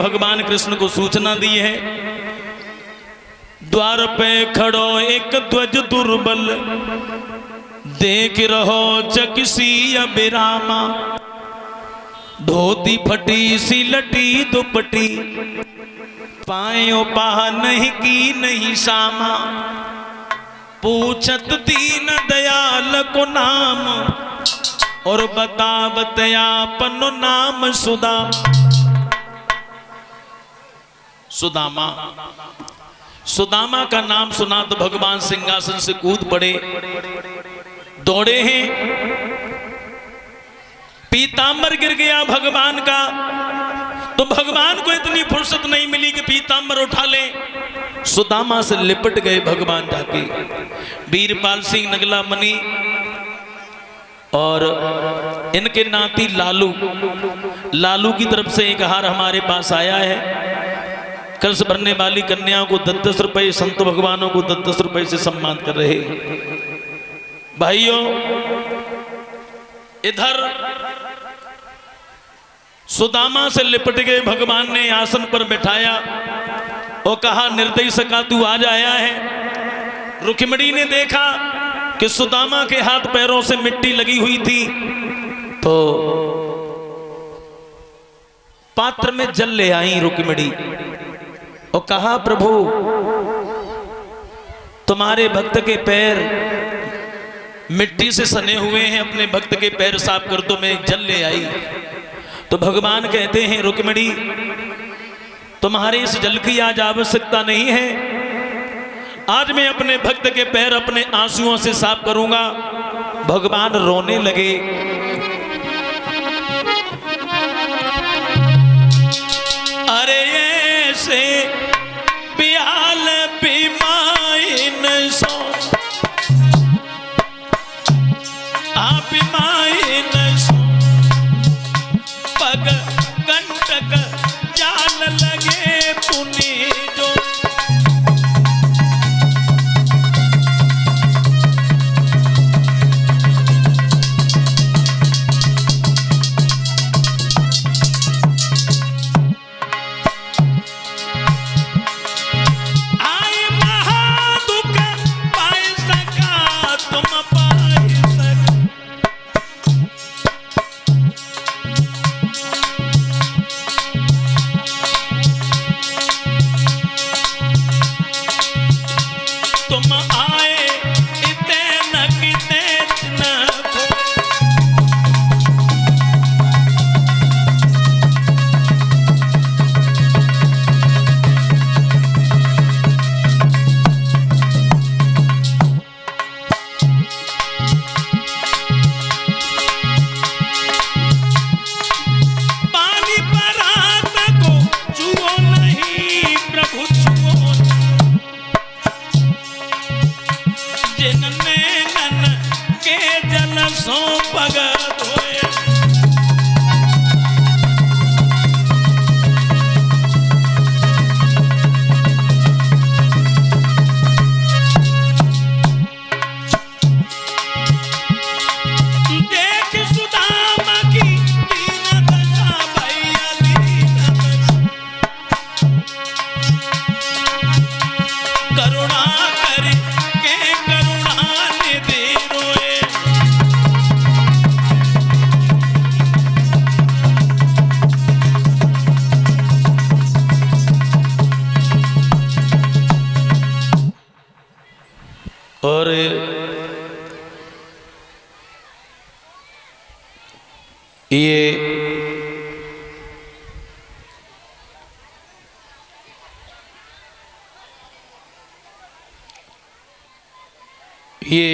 भगवान कृष्ण को सूचना दी है। द्वार पे खड़ो एक ध्वज दुर्बल, देख रहो चकसी अबिरामा। धोती फटी सी लटी दुपटी, पायो पाह नहीं की नहीं सामा। पूछत दीन दयाल को नाम, और बतावत आपन नाम सुदामा। सुदामा सुदामा का नाम सुना तो भगवान सिंहासन से कूद पड़े, दौड़े हैं। पीतांबर गिर गया भगवान का, तो भगवान को इतनी फुर्सत नहीं मिली कि पीतांबर उठा ले। सुदामा से लिपट गए भगवान जाके। वीरपाल सिंह नगला मणि और इनके नाती लालू, लालू की तरफ से एक हार हमारे पास आया है। कलश भरने वाली कन्याओं को 10-10 रुपए, संत भगवानों को 10-10 रुपए से सम्मान कर रहे। भाइयों, इधर सुदामा से लिपट गए भगवान ने, आसन पर बैठाया और कहा निर्दयी सका तू आज आया है। रुक्मिणी ने देखा कि सुदामा के हाथ पैरों से मिट्टी लगी हुई थी, तो पात्र में जल ले आई रुक्मिणी और कहा प्रभु तुम्हारे भक्त के पैर मिट्टी से सने हुए हैं, अपने भक्त के पैर साफ कर दो, मैं जल ले आई। तो भगवान कहते हैं रुक्मिणी तुम्हारे इस जल की आज आवश्यकता नहीं है, आज मैं अपने भक्त के पैर अपने आंसुओं से साफ करूंगा। भगवान रोने लगे। अरे ऐसे बिहाल बिमाइन सो आप बिमाइन सो पग कंटक जाल लगे पुनि जो। और ये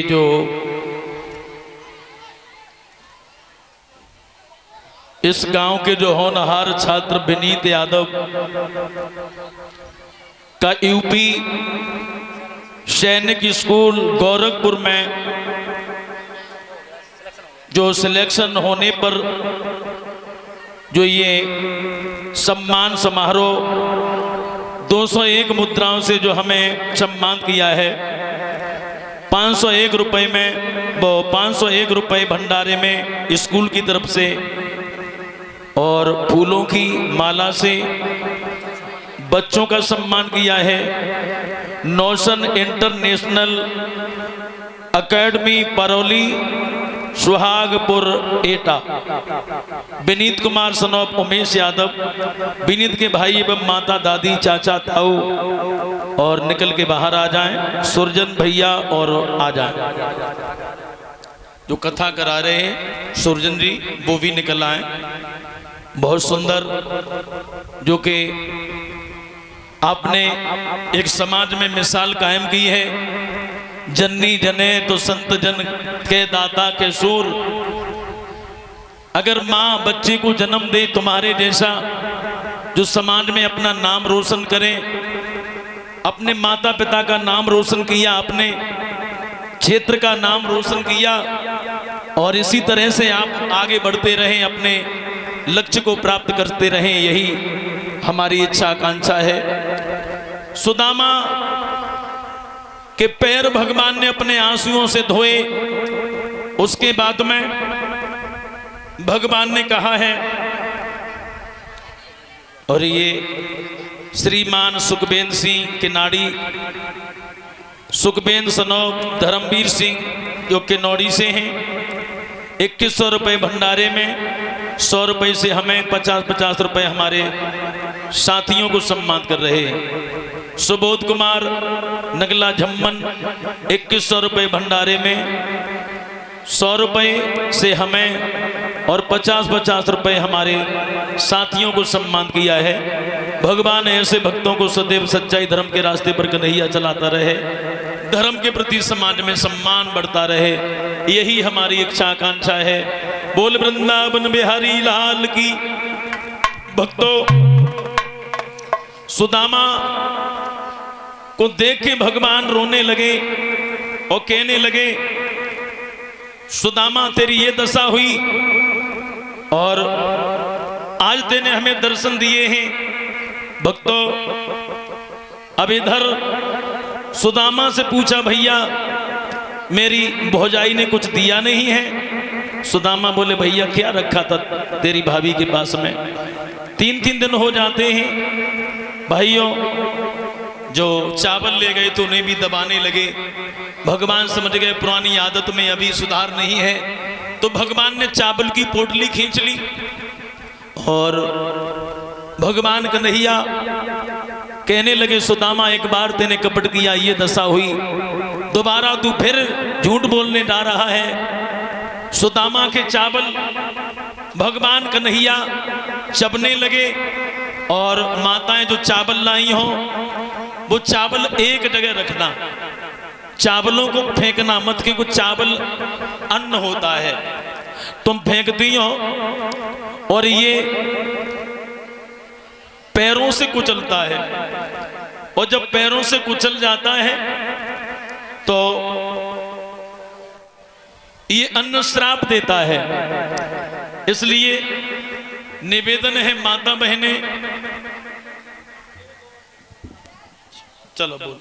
जो इस गांव के जो होनहार छात्र विनीत यादव का यूपी सैनिक स्कूल गोरखपुर में जो सिलेक्शन होने पर जो ये सम्मान समारोह 201 मुद्राओं से जो हमें सम्मान किया है, 501 रुपए में, वो 501 रुपए भंडारे में स्कूल की तरफ से और फूलों की माला से बच्चों का सम्मान किया है। नौशन international academy Parauli Suhagpur Etah, Vineet Kumar son of Umesh Yadav, Vineet के भाई एवं माता दादी चाचा ताऊ और निकल के बाहर आ जाएं। सुरजन भैया और आ जाएं। जो कथा करा रहे हैं सुरजन जी वो भी निकल आए। बहुत सुंदर, जो कि आपने एक समाज में मिसाल कायम की है। जन्नी जने तो संत जन के दाता के सूर। अगर माँ बच्चे को जन्म दे तुम्हारे जैसा, जो समाज में अपना नाम रोशन करे, अपने माता पिता का नाम रोशन किया, अपने क्षेत्र का नाम रोशन किया, और इसी तरह से आप आगे बढ़ते रहें, अपने लक्ष्य को प्राप्त करते रहें, यही हमारी इच्छा आकांक्षा है। सुदामा के पैर भगवान ने अपने आंसुओं से धोए। उसके बाद में भगवान ने कहा है, और ये श्रीमान सुखबेंद्र सिंह किनाड़ी, सुखबेंद्र सनौक धर्मवीर सिंह जो किन्नौरी से हैं, 2100 रुपये भंडारे में, 100 रुपये से हमें 50-50 रुपये हमारे साथियों को सम्मान कर रहे हैं। सुबोध कुमार नगला झम्मन 2100 रुपये भंडारे में, 100 रुपये से हमें और 50-50 रुपये हमारे साथियों को सम्मान किया है। भगवान ऐसे भक्तों को सदैव सच्चाई धर्म के रास्ते पर कन्हैया चलाता रहे, धर्म के प्रति समाज में सम्मान बढ़ता रहे, यही हमारी इच्छा आकांक्षा है। बोल वृंदावन बिहारी लाल की। भक्तों, सुदामा को देख के भगवान रोने लगे और कहने लगे, सुदामा तेरी ये दशा हुई और आज तेने हमें दर्शन दिए हैं। भक्तों, अब इधर सुदामा से पूछा, भैया मेरी भौजाई ने कुछ दिया नहीं है। सुदामा बोले, भैया क्या रखा था तेरी भाभी के पास में? 3-3 दिन हो जाते हैं। भाइयों, जो चावल ले गए तो उन्हें भी दबाने लगे। भगवान समझ गए पुरानी आदत में अभी सुधार नहीं है, तो भगवान ने चावल की पोटली खींच ली और भगवान कन्हैया कहने लगे, सुदामा एक बार तेने कपट किया, ये दशा हुई, दोबारा तू फिर झूठ बोलने जा रहा है। सुदामा के चावल भगवान कन्हैया चबने लगे और माताएं जो चावल लाई हो वो चावल एक जगह रखना, चावलों को फेंकना मत, क्योंकि चावल अन्न होता है, तुम फेंकती हो और ये पैरों से कुचलता है, और जब पैरों से कुचल जाता है तो ये अन्न श्राप देता है। इसलिए निवेदन है माता बहने, चलो बोल।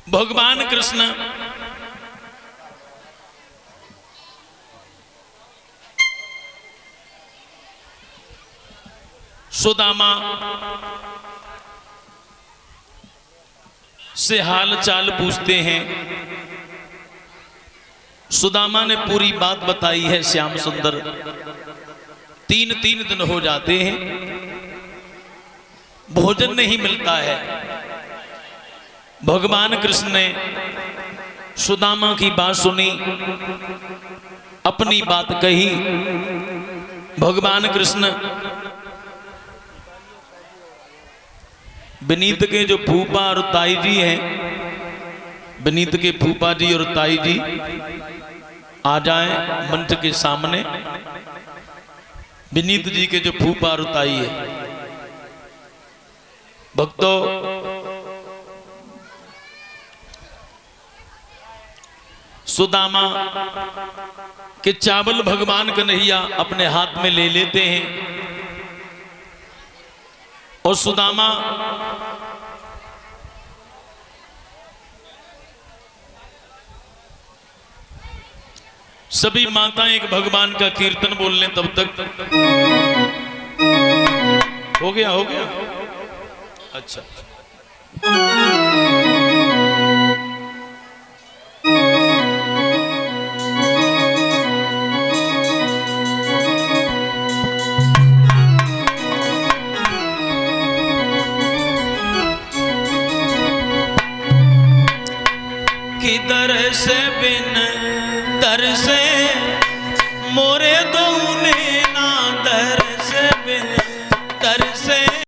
भगवान कृष्ण सुदामा से हाल चाल पूछते हैं। सुदामा ने पूरी बात बताई है श्याम सुंदर। 3-3 दिन हो जाते हैं, भोजन नहीं मिलता है। भगवान कृष्ण ने सुदामा की बात सुनी, अपनी बात कही। भगवान कृष्ण विनीत के जो फूफा और ताई जी हैं, विनीत के फूफा जी और ताई जी आ जाएं मंच के सामने। विनीत जी के जो फूफा और ताई है, भक्तों सुदामा के चावल भगवान कन्हैया अपने हाथ में ले लेते हैं और सुदामा सभी माताएं एक भगवान का कीर्तन बोल लें तब तक। हो गया हो गया। अच्छा किधर से बिन दर से मोरे दौने